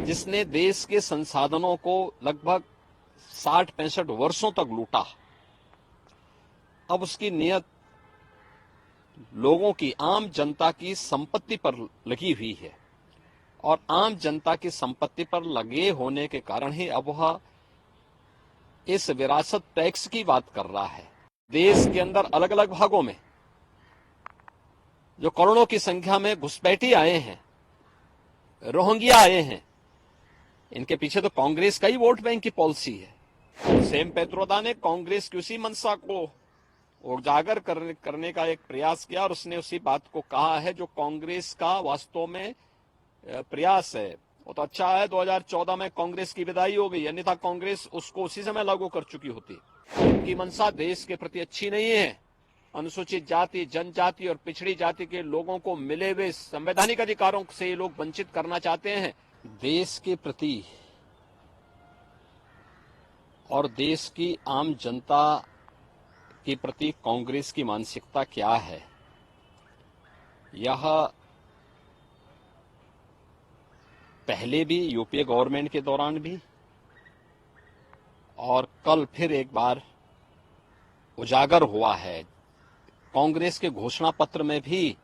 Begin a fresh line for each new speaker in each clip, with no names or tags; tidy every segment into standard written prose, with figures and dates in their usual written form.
जिसने देश के संसाधनों को लगभग 60-65 वर्षों तक लूटा, अब उसकी नियत लोगों की, आम जनता की संपत्ति पर लगी हुई है। और आम जनता की संपत्ति पर लगे होने के कारण ही अब वह इस विरासत टैक्स की बात कर रहा है। देश के अंदर अलग अलग भागों में जो करोड़ों की संख्या में घुसपैठी आए हैं, रोहिंग्या आए हैं, इनके पीछे तो कांग्रेस का ही वोट बैंक की पॉलिसी है। सेम पेत्रोदा ने कांग्रेस की उसी मंशा को उजागर करने का एक प्रयास किया और उसने उसी बात को कहा है जो कांग्रेस का वास्तव में प्रयास है। वो तो अच्छा है 2014 में कांग्रेस की विदाई हो गई, अन्यथा कांग्रेस उसको उसी समय लागू कर चुकी होती। उनकी मंशा देश के प्रति अच्छी नहीं है। अनुसूचित जाति, जनजाति और पिछड़ी जाति के लोगों को मिले हुए संवैधानिक अधिकारों से ये लोग वंचित करना चाहते हैं। देश के प्रति और देश की आम जनता के प्रति कांग्रेस की मानसिकता क्या है, यह पहले भी यूपीए गवर्नमेंट के दौरान भी और कल फिर एक बार उजागर हुआ है। कांग्रेस के घोषणा पत्र में भी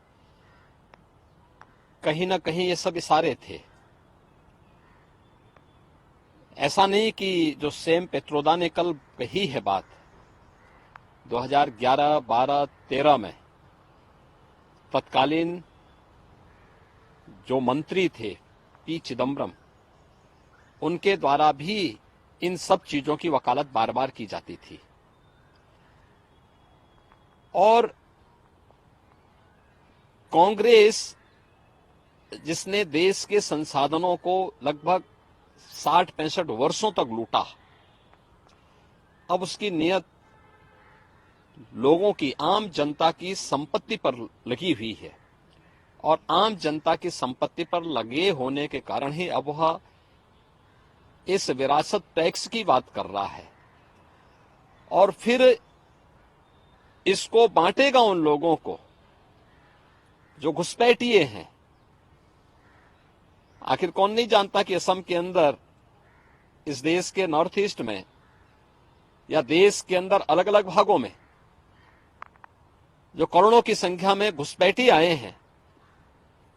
कहीं न कहीं ये सब इशारे थे। ऐसा नहीं कि जो सेम पेत्रोदा ने कल कही है बात 2011, 12, 13 में तत्कालीन जो मंत्री थे पी चिदम्बरम, उनके द्वारा भी इन सब चीजों की वकालत बार बार की जाती थी। और कांग्रेस जिसने देश के संसाधनों को लगभग 60-65 वर्षों तक लूटा, अब उसकी नियत लोगों की, आम जनता की संपत्ति पर लगी हुई है। और आम जनता की संपत्ति पर लगे होने के कारण ही अब वह इस विरासत टैक्स की बात कर रहा है और फिर इसको बांटेगा उन लोगों को जो घुसपैठिए हैं। आखिर कौन नहीं जानता कि असम के अंदर, इस देश के नॉर्थ ईस्ट में या देश के अंदर अलग अलग भागों में जो करोड़ों की संख्या में घुसपैठी आए हैं,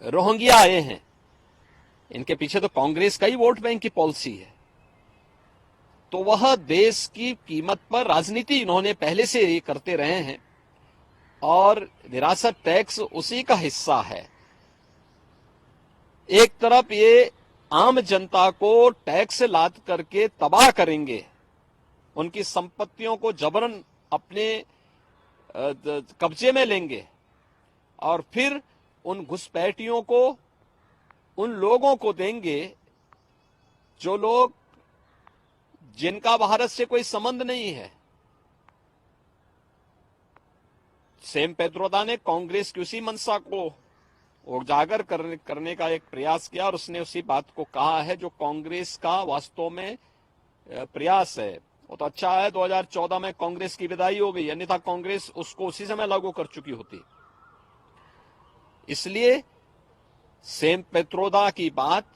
रोहिंग्या आए हैं, इनके पीछे तो कांग्रेस का ही वोट बैंक की पॉलिसी है। तो वह देश की कीमत पर राजनीति इन्होंने पहले से ही करते रहे हैं और विरासत टैक्स उसी का हिस्सा है। एक तरफ ये आम जनता को टैक्स लाद करके तबाह करेंगे, उनकी संपत्तियों को जबरन अपने कब्जे में लेंगे और फिर उन घुसपैठियों को, उन लोगों को देंगे जो लोग, जिनका भारत से कोई संबंध नहीं है। सेम पेत्रोदा ने कांग्रेस की उसी मंशा को उजागर करने का एक प्रयास किया और उसने उसी बात को कहा है जो कांग्रेस का वास्तव में प्रयास है। वो तो अच्छा है 2014 में कांग्रेस की विदाई हो गई, अन्यथा कांग्रेस उसको उसी समय लागू कर चुकी होती। इसलिए सेम पेत्रोदा की बात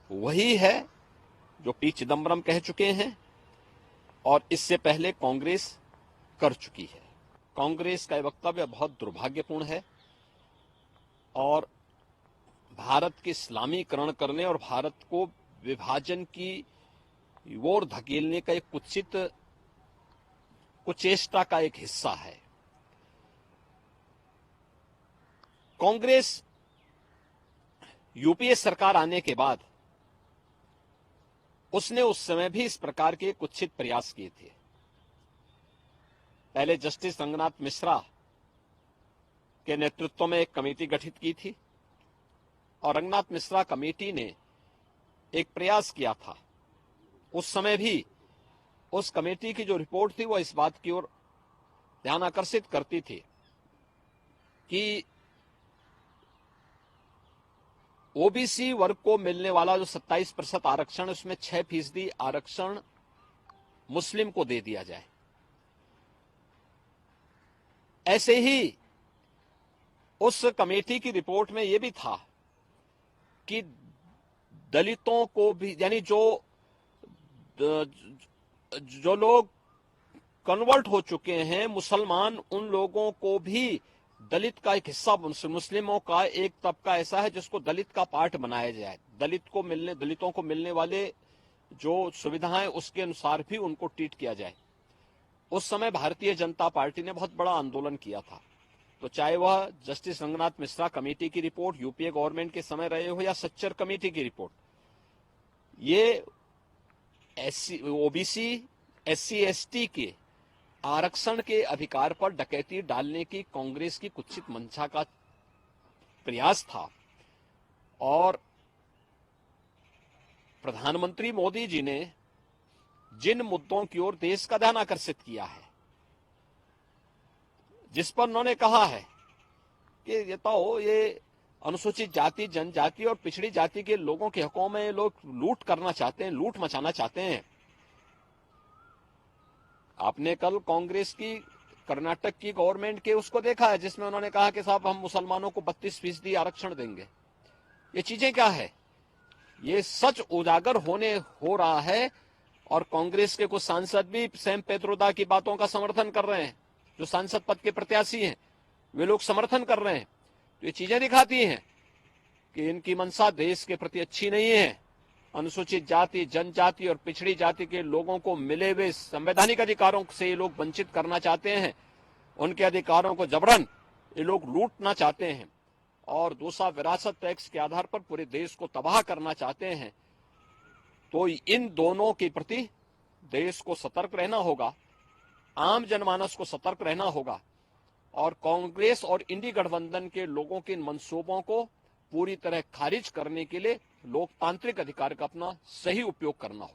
वही है जो पी चिदम्बरम कह चुके हैं और इससे पहले कांग्रेस कर चुकी है। कांग्रेस का यह वक्तव्य बहुत दुर्भाग्यपूर्ण है और भारत के इस्लामीकरण करने और भारत को विभाजन की ओर धकेलने का एक कुचेष्टा का एक हिस्सा है। कांग्रेस यूपीए सरकार आने के बाद उसने उस समय भी इस प्रकार के कुत्सित प्रयास किए थे। पहले जस्टिस रंगनाथ मिश्रा के नेतृत्व में एक कमेटी गठित की थी और रंगनाथ मिश्रा कमेटी ने एक प्रयास किया था। उस समय भी उस कमेटी की जो रिपोर्ट थी वो इस बात की ओर ध्यान आकर्षित करती थी कि ओबीसी वर्ग को मिलने वाला जो 27% आरक्षण, उसमें 6% आरक्षण मुस्लिम को दे दिया जाए। ऐसे ही उस कमेटी की रिपोर्ट में यह भी था कि दलितों को भी, यानी जो लोग कन्वर्ट हो चुके हैं मुसलमान, उन लोगों को भी दलित का एक हिस्सा, मुस्लिमों का एक तबका ऐसा है जिसको दलित का पार्ट बनाया जाए। दलितों को मिलने वाले जो सुविधाएं उसके अनुसार भी उनको ट्रीट किया जाए। उस समय भारतीय जनता पार्टी ने बहुत बड़ा आंदोलन किया था। तो चाहे वह जस्टिस रंगनाथ मिश्रा कमेटी की रिपोर्ट यूपीए गवर्नमेंट के समय रहे हो या सच्चर कमेटी की रिपोर्ट, ये ओबीसी SC ST के आरक्षण के अधिकार पर डकैती डालने की कांग्रेस की कुत्सित मंशा का प्रयास था। और प्रधानमंत्री मोदी जी ने जिन मुद्दों की ओर देश का ध्यान आकर्षित किया है, जिस पर उन्होंने कहा है कि ये अनुसूचित जाति, जनजाति और पिछड़ी जाति के लोगों के हकों में लोग लूट करना चाहते हैं, लूट मचाना चाहते हैं। आपने कल कांग्रेस की कर्नाटक की गवर्नमेंट के उसको देखा है जिसमें उन्होंने कहा कि साहब हम मुसलमानों को 32% आरक्षण देंगे। ये चीजें क्या है? ये सच उजागर हो रहा है। और कांग्रेस के कुछ सांसद भी सैम पेत्रोदा की बातों का समर्थन कर रहे हैं। जो सांसद पद के प्रत्याशी हैं वे लोग समर्थन कर रहे हैं। तो ये चीजें दिखाती हैं कि इनकी मंशा देश के प्रति अच्छी नहीं है। अनुसूचित जाति, जनजाति और पिछड़ी जाति के लोगों को मिले हुए संवैधानिक अधिकारों से ये लोग वंचित करना चाहते हैं। उनके अधिकारों को जबरन ये लोग लूटना चाहते हैं और दूसरा विरासत टैक्स के आधार पर पूरे देश को तबाह करना चाहते हैं। तो इन दोनों के प्रति देश को सतर्क रहना होगा, आम जनमानस को सतर्क रहना होगा और कांग्रेस और इंडी गठबंधन के लोगों के इन मंसूबों को पूरी तरह खारिज करने के लिए लोकतांत्रिक अधिकार का अपना सही उपयोग करना होगा।